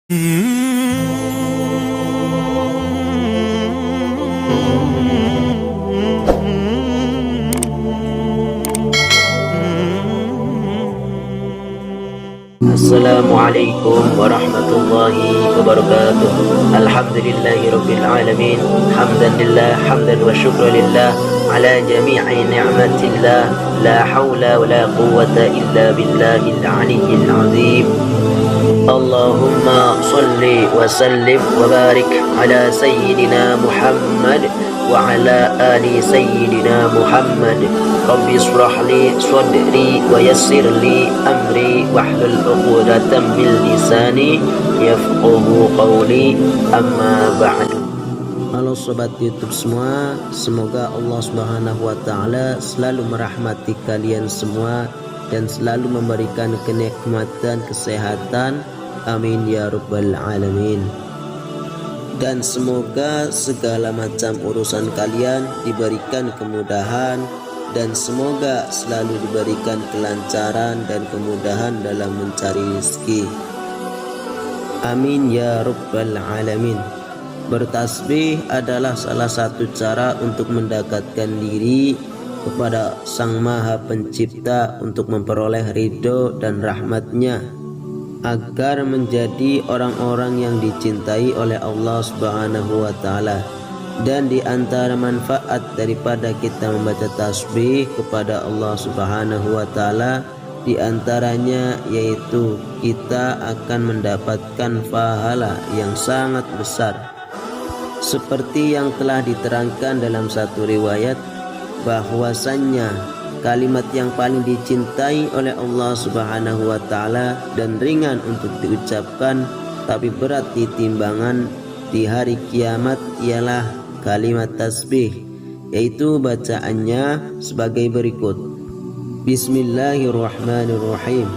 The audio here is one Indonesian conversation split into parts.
Assalamualaikum warahmatullahi wabarakatuh. Alhamdulillahi rabbil alamin. Hamdan lillah, hamdan wa syukra lillah ala jami'i ni'matillah. La hawla wa la quwwata illa billahil aliyyil azim. Allahumma salli wa sallim wa barik ala sayyidina Muhammad wa ala ali sayyidina Muhammad. Rabbi israh li sadri wa yassir li amri wahlul 'uqdatam min lisani yafqahu qawli, amma ba'du. Halo sobat YouTube semua, semoga Allah Subhanahu wa taala selalu merahmati kalian semua dan selalu memberikan kenikmatan kesehatan. Amin ya rabbal alamin. Dan semoga segala macam urusan kalian diberikan kemudahan, dan semoga selalu diberikan kelancaran dan kemudahan dalam mencari rezeki. Amin ya rabbal alamin. Bertasbih adalah salah satu cara untuk mendekatkan diri kepada Sang Maha Pencipta untuk memperoleh ridho dan rahmatnya, agar menjadi orang-orang yang dicintai oleh Allah Subhanahu wa taala. Dan di antara manfaat daripada kita membaca tasbih kepada Allah Subhanahu wa taala, di antaranya yaitu kita akan mendapatkan pahala yang sangat besar. Seperti yang telah diterangkan dalam satu riwayat, bahwasannya kalimat yang paling dicintai oleh Allah Subhanahu wa taala dan ringan untuk diucapkan tapi berat di timbangan di hari kiamat ialah kalimat tasbih, yaitu bacaannya sebagai berikut: Bismillahirrahmanirrahim.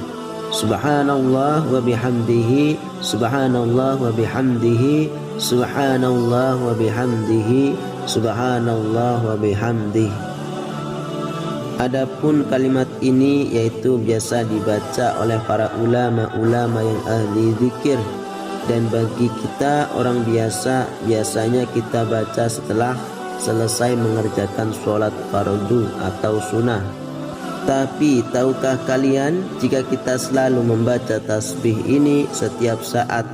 Subhanallah wa bihamdihi, subhanallah wa bihamdihi, subhanallah wa bihamdihi, subhanallah wa bihamdihi. Adapun kalimat ini yaitu biasa dibaca oleh para ulama-ulama yang ahli zikir, dan bagi kita orang biasa biasanya kita baca setelah selesai mengerjakan sholat fardu atau sunnah. Tapi tahukah kalian, jika kita selalu membaca tasbih ini setiap saat,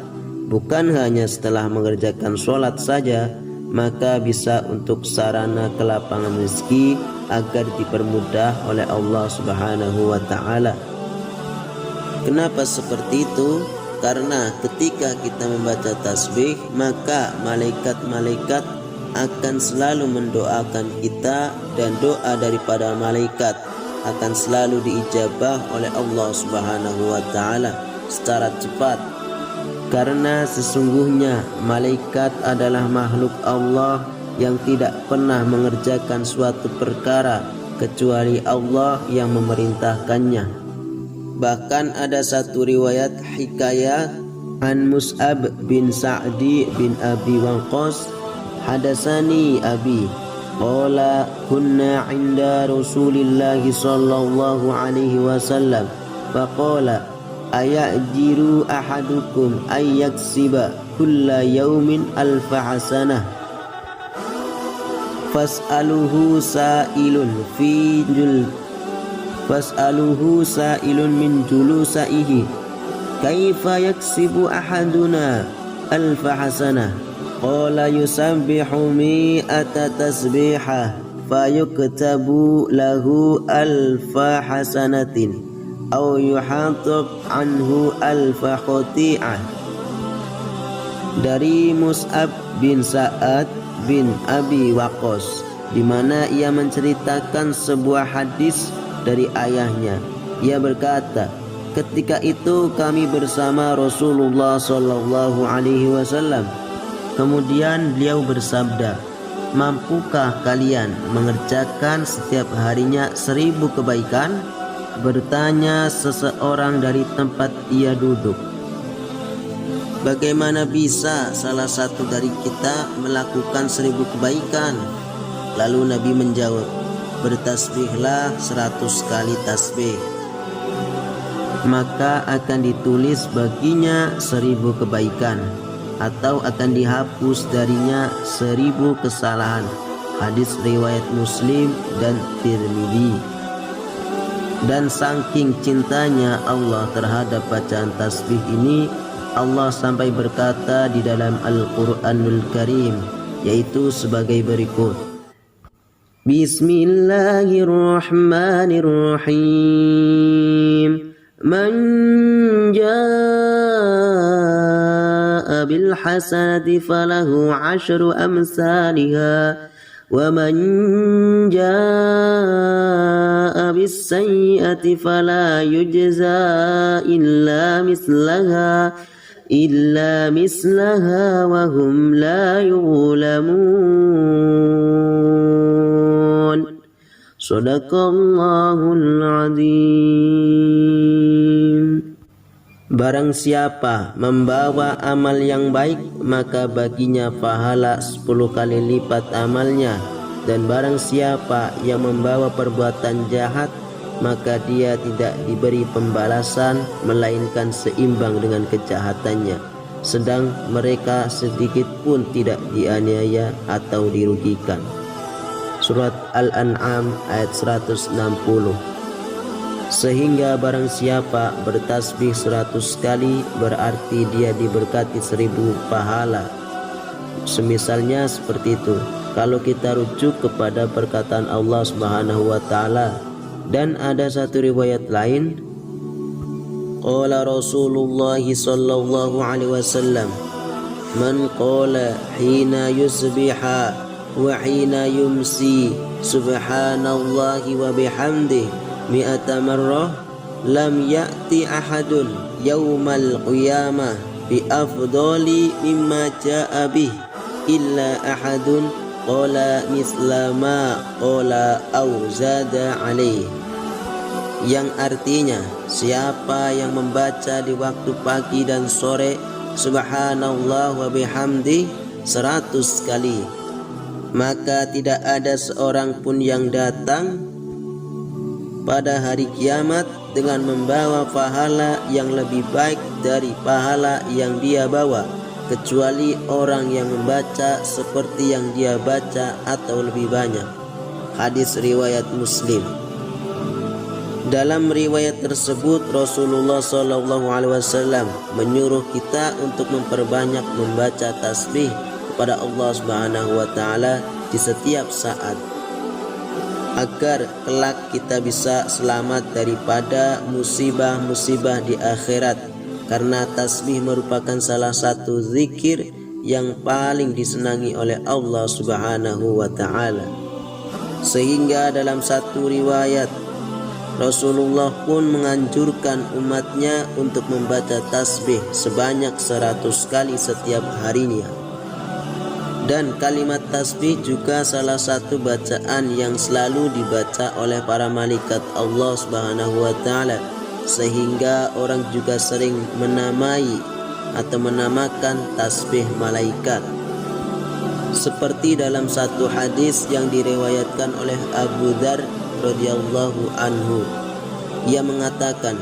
bukan hanya setelah mengerjakan sholat saja, maka bisa untuk sarana kelapangan rezeki agar dipermudah oleh Allah Subhanahu wa taala. Kenapa seperti itu? Karena ketika kita membaca tasbih, maka malaikat-malaikat akan selalu mendoakan kita, dan doa daripada malaikat akan selalu diijabah oleh Allah Subhanahu wa taala secara cepat. Karena sesungguhnya malaikat adalah makhluk Allah yang tidak pernah mengerjakan suatu perkara kecuali Allah yang memerintahkannya. Bahkan ada satu riwayat hikayat an Mus'ab bin Sa'di bin Abi Waqqas, hadasani abi qala kunna 'inda Rasulillahi sallallahu alaihi wasallam faqala ayajiru ahadukum ayyaksiba kulla yaumin alfa hasanah fas'aluhu sa'ilun min julusaihi kaifa yaksibu ahaduna alfa hasanah qala yusabbihu mi'ata tasbihah fayuktabu lahu alfa hasanatin aw yuhatab anhu alfa khuti'ah. Dari Mus'ab bin Sa'ad bin Abi Waqqas, di mana ia menceritakan sebuah hadis dari ayahnya. Ia berkata, ketika itu kami bersama Rasulullah sallallahu alaihi wasallam. Kemudian beliau bersabda, mampukah kalian mengerjakan setiap harinya 1000 kebaikan? Bertanya seseorang dari tempat ia duduk. Bagaimana bisa salah satu dari kita melakukan 1000 kebaikan? Lalu Nabi menjawab, bertasbihlah 100 kali tasbih. maka akan ditulis baginya 1000 kebaikan, atau akan dihapus darinya 1000 kesalahan. Hadis riwayat Muslim dan Tirmidzi. Dan saking cintanya Allah terhadap bacaan tasbih ini, Allah sampai berkata di dalam Al-Quranul Karim, yaitu sebagai berikut: Bismillahirrahmanirrahim. Man jaa'a bil hasanati falahu 'asyru amsalha wa man jaa'a bis sayyi'ati fala yujza illa mislaha wa hum la yuzlamun. Shadaqallahul azim. Barang siapa membawa amal yang baik, maka baginya pahala 10 kali lipat amalnya. Dan barang siapa yang membawa perbuatan jahat, maka dia tidak diberi pembalasan melainkan seimbang dengan kejahatannya, sedang mereka sedikit pun tidak dianiaya atau dirugikan. Surat Al-An'am ayat 160. Sehingga barang siapa bertasbih 100 kali, berarti dia diberkati 1000 pahala. Semisalnya seperti itu kalau kita rujuk kepada perkataan Allah Subhanahu wa taala. Dan ada satu riwayat lain, qala Rasulullah sallallahu alaihi wasallam, man qala hina yusbiha wa hina yumsi subhanallahi wa bihamdihi mi'ata marrah lam ya'ti ahadun yaumal qiyamah bi afdali mimma ja'a bih illa ahadun qala mislama qala aw zada alaih. Yang artinya, siapa yang membaca di waktu pagi dan sore subhanallah wa bihamdi 100 kali, maka tidak ada seorang pun yang datang pada hari kiamat dengan membawa pahala yang lebih baik dari pahala yang dia bawa, kecuali orang yang membaca seperti yang dia baca atau lebih banyak. Hadis riwayat Muslim. Dalam riwayat tersebut Rasulullah SAW menyuruh kita untuk memperbanyak membaca tasbih kepada Allah Subhanahu wa taala di setiap saat, agar kelak kita bisa selamat daripada musibah-musibah di akhirat, karena tasbih merupakan salah satu zikir yang paling disenangi oleh Allah Subhanahu wa taala. Sehingga dalam satu riwayat Rasulullah pun menganjurkan umatnya untuk membaca tasbih sebanyak 100 kali setiap harinya. Dan kalimat tasbih juga salah satu bacaan yang selalu dibaca oleh para malaikat Allah Subhanahu wa taala, sehingga orang juga sering menamai atau menamakan tasbih malaikat. Seperti dalam satu hadis yang diriwayatkan oleh Abu Dzar radhiyallahu anhu, ia mengatakan,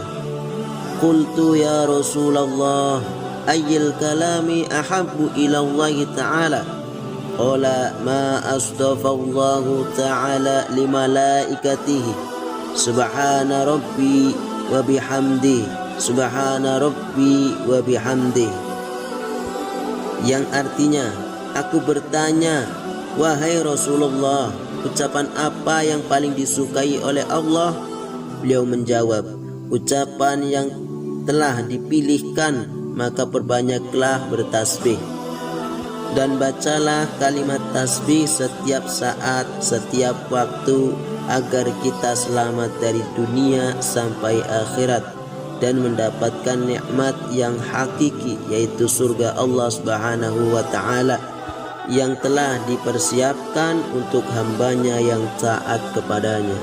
qultu ya Rasulullah ayyil kalami ahabbu ila Allah ta'ala, qala ma astafallahu ta'ala li malaikatihi subhana rabbi wa bihamdi subhana rabbi wa bihamdi. Yang artinya, aku bertanya, wahai Rasulullah, ucapan apa yang paling disukai oleh Allah? Beliau menjawab, ucapan yang telah dipilihkan, maka perbanyaklah bertasbih. Dan bacalah kalimat tasbih setiap saat, setiap waktu, agar kita selamat dari dunia sampai akhirat dan mendapatkan nikmat yang hakiki, yaitu surga Allah Subhanahu wa ta'ala yang telah dipersiapkan untuk hambanya yang taat kepadanya.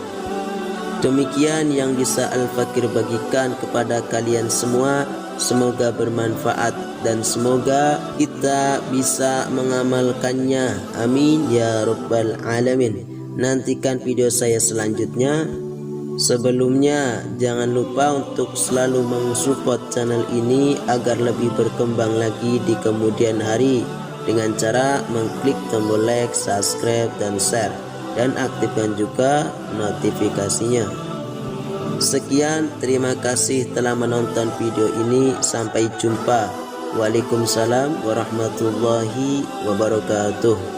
Demikian yang bisa Al-Fakir bagikan kepada kalian semua. Semoga bermanfaat dan semoga kita bisa mengamalkannya. Amin ya rabbal alamin. Nantikan video saya selanjutnya. Sebelumnya, jangan lupa untuk selalu mensupport channel ini agar lebih berkembang lagi di kemudian hari dengan cara mengklik tombol like, subscribe, dan share, dan aktifkan juga notifikasinya. Sekian, terima kasih telah menonton video ini. Sampai jumpa. Waalaikumsalam warahmatullahi wabarakatuh.